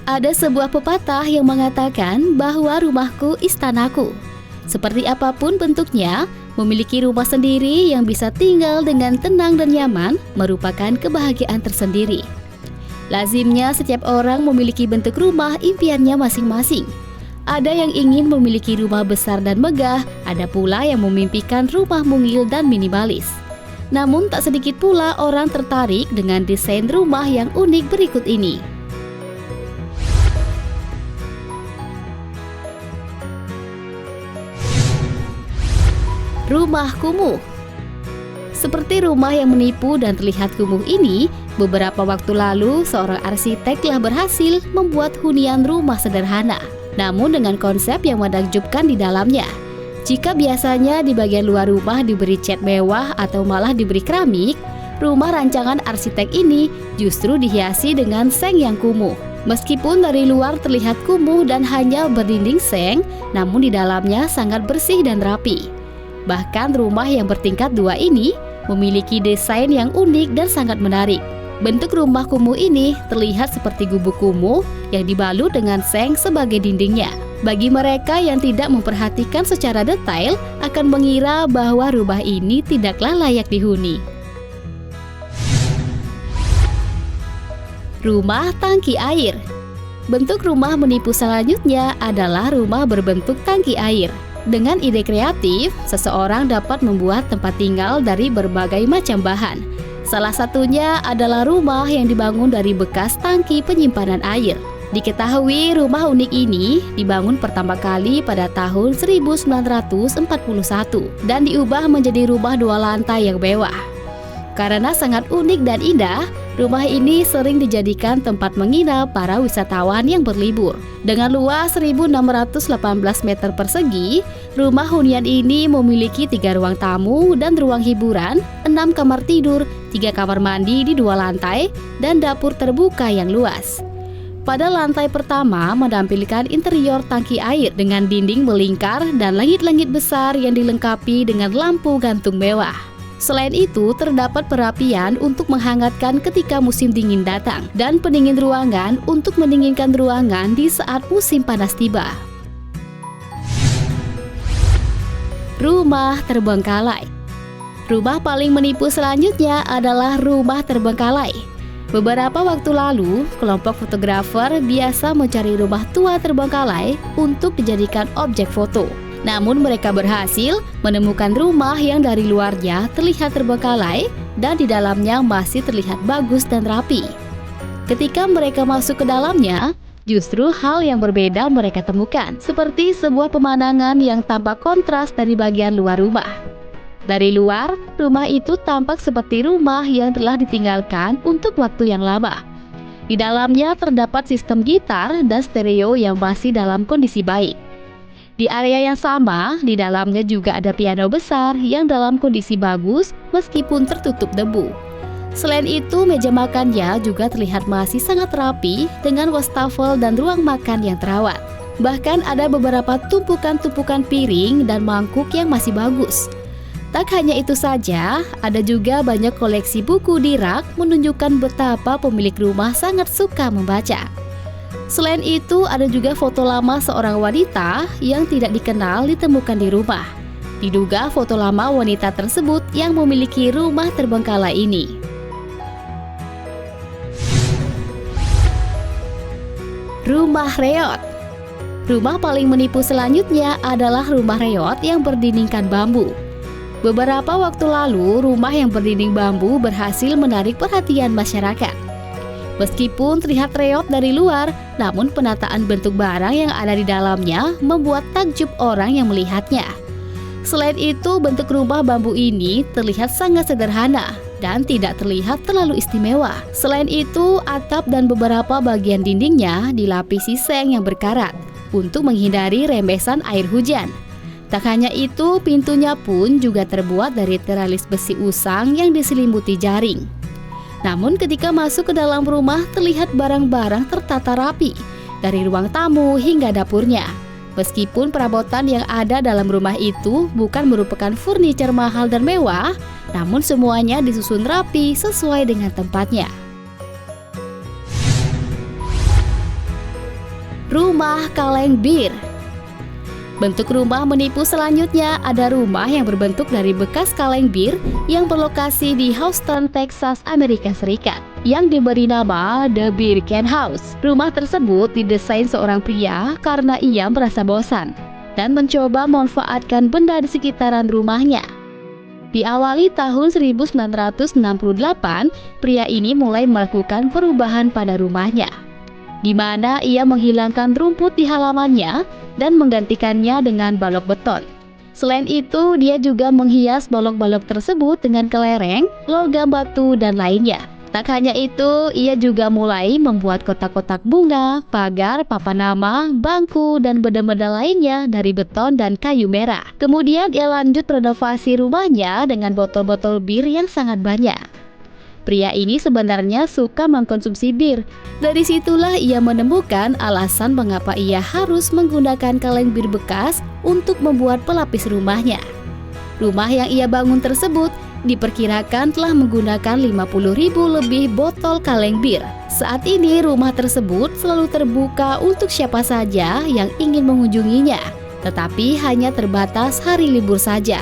Ada sebuah pepatah yang mengatakan bahwa rumahku istanaku. Seperti apapun bentuknya, memiliki rumah sendiri yang bisa tinggal dengan tenang dan nyaman merupakan kebahagiaan tersendiri. Lazimnya setiap orang memiliki bentuk rumah impiannya masing-masing. Ada yang ingin memiliki rumah besar dan megah, ada pula yang memimpikan rumah mungil dan minimalis. Namun tak sedikit pula orang tertarik dengan desain rumah yang unik berikut ini. Rumah kumuh. Seperti rumah yang menipu dan terlihat kumuh ini, beberapa waktu lalu seorang arsitek telah berhasil membuat hunian rumah sederhana, namun dengan konsep yang menakjubkan di dalamnya. Jika biasanya di bagian luar rumah diberi cat mewah atau malah diberi keramik, rumah rancangan arsitek ini justru dihiasi dengan seng yang kumuh. Meskipun dari luar terlihat kumuh dan hanya berdinding seng, namun di dalamnya sangat bersih dan rapi. Bahkan rumah yang bertingkat 2 ini memiliki desain yang unik dan sangat menarik. Bentuk rumah kumuh ini terlihat seperti gubuk kumuh yang dibalut dengan seng sebagai dindingnya. Bagi mereka yang tidak memperhatikan secara detail akan mengira bahwa rumah ini tidaklah layak dihuni. Rumah tangki air. Bentuk rumah menipu selanjutnya adalah rumah berbentuk tangki air. Dengan ide kreatif, seseorang dapat membuat tempat tinggal dari berbagai macam bahan. Salah satunya adalah rumah yang dibangun dari bekas tangki penyimpanan air. Diketahui rumah unik ini dibangun pertama kali pada tahun 1941 dan diubah menjadi rumah 2 lantai yang mewah. Karena sangat unik dan indah, rumah ini sering dijadikan tempat menginap para wisatawan yang berlibur. Dengan luas 1.618 meter persegi, rumah hunian ini memiliki 3 ruang tamu dan ruang hiburan, 6 kamar tidur, 3 kamar mandi di 2 lantai, dan dapur terbuka yang luas. Pada lantai pertama menampilkan interior tangki air dengan dinding melingkar dan langit-langit besar yang dilengkapi dengan lampu gantung mewah. Selain itu, terdapat perapian untuk menghangatkan ketika musim dingin datang dan pendingin ruangan untuk mendinginkan ruangan di saat musim panas tiba. Rumah terbengkalai. Rumah paling menipu selanjutnya adalah rumah terbengkalai. Beberapa waktu lalu, kelompok fotografer biasa mencari rumah tua terbengkalai untuk dijadikan objek foto. Namun mereka berhasil menemukan rumah yang dari luarnya terlihat terbengkalai dan di dalamnya masih terlihat bagus dan rapi. Ketika mereka masuk ke dalamnya, justru hal yang berbeda mereka temukan, seperti sebuah pemandangan yang tampak kontras dari bagian luar rumah. Dari luar, rumah itu tampak seperti rumah yang telah ditinggalkan untuk waktu yang lama. Di dalamnya terdapat sistem gitar dan stereo yang masih dalam kondisi baik. Di area yang sama, di dalamnya juga ada piano besar yang dalam kondisi bagus meskipun tertutup debu. Selain itu, meja makannya juga terlihat masih sangat rapi dengan wastafel dan ruang makan yang terawat. Bahkan ada beberapa tumpukan-tumpukan piring dan mangkuk yang masih bagus. Tak hanya itu saja, ada juga banyak koleksi buku di rak menunjukkan betapa pemilik rumah sangat suka membaca. Selain itu, ada juga foto lama seorang wanita yang tidak dikenal ditemukan di rumah. Diduga foto lama wanita tersebut yang memiliki rumah terbengkalai ini. Rumah reot. Rumah paling menipu selanjutnya adalah rumah reot yang berdindingkan bambu. Beberapa waktu lalu, rumah yang berdinding bambu berhasil menarik perhatian masyarakat. Meskipun terlihat reot dari luar, namun penataan bentuk barang yang ada di dalamnya membuat takjub orang yang melihatnya. Selain itu, bentuk rumah bambu ini terlihat sangat sederhana dan tidak terlihat terlalu istimewa. Selain itu, atap dan beberapa bagian dindingnya dilapisi seng yang berkarat untuk menghindari rembesan air hujan. Tak hanya itu, pintunya pun juga terbuat dari teralis besi usang yang diselimuti jaring. Namun ketika masuk ke dalam rumah terlihat barang-barang tertata rapi, dari ruang tamu hingga dapurnya. Meskipun perabotan yang ada dalam rumah itu bukan merupakan furniture mahal dan mewah, namun semuanya disusun rapi sesuai dengan tempatnya. Rumah kaleng bir. Bentuk rumah menipu selanjutnya ada rumah yang berbentuk dari bekas kaleng bir yang berlokasi di Houston, Texas, Amerika Serikat, yang diberi nama The Beer Can House. Rumah tersebut didesain seorang pria karena ia merasa bosan dan mencoba memanfaatkan benda di sekitaran rumahnya. Diawali tahun 1968, pria ini mulai melakukan perubahan pada rumahnya, di mana ia menghilangkan rumput di halamannya dan menggantikannya dengan balok beton. Selain itu, dia juga menghias balok-balok tersebut dengan kelereng, logam batu, dan lainnya. Tak hanya itu, ia juga mulai membuat kotak-kotak bunga, pagar, papan nama, bangku, dan benda-benda lainnya dari beton dan kayu merah. Kemudian ia lanjut renovasi rumahnya dengan botol-botol bir yang sangat banyak. Pria ini sebenarnya suka mengkonsumsi bir. Dari situlah ia menemukan alasan mengapa ia harus menggunakan kaleng bir bekas untuk membuat pelapis rumahnya. Rumah yang ia bangun tersebut diperkirakan telah menggunakan 50.000 lebih botol kaleng bir. Saat ini rumah tersebut selalu terbuka untuk siapa saja yang ingin mengunjunginya, tetapi hanya terbatas hari libur saja.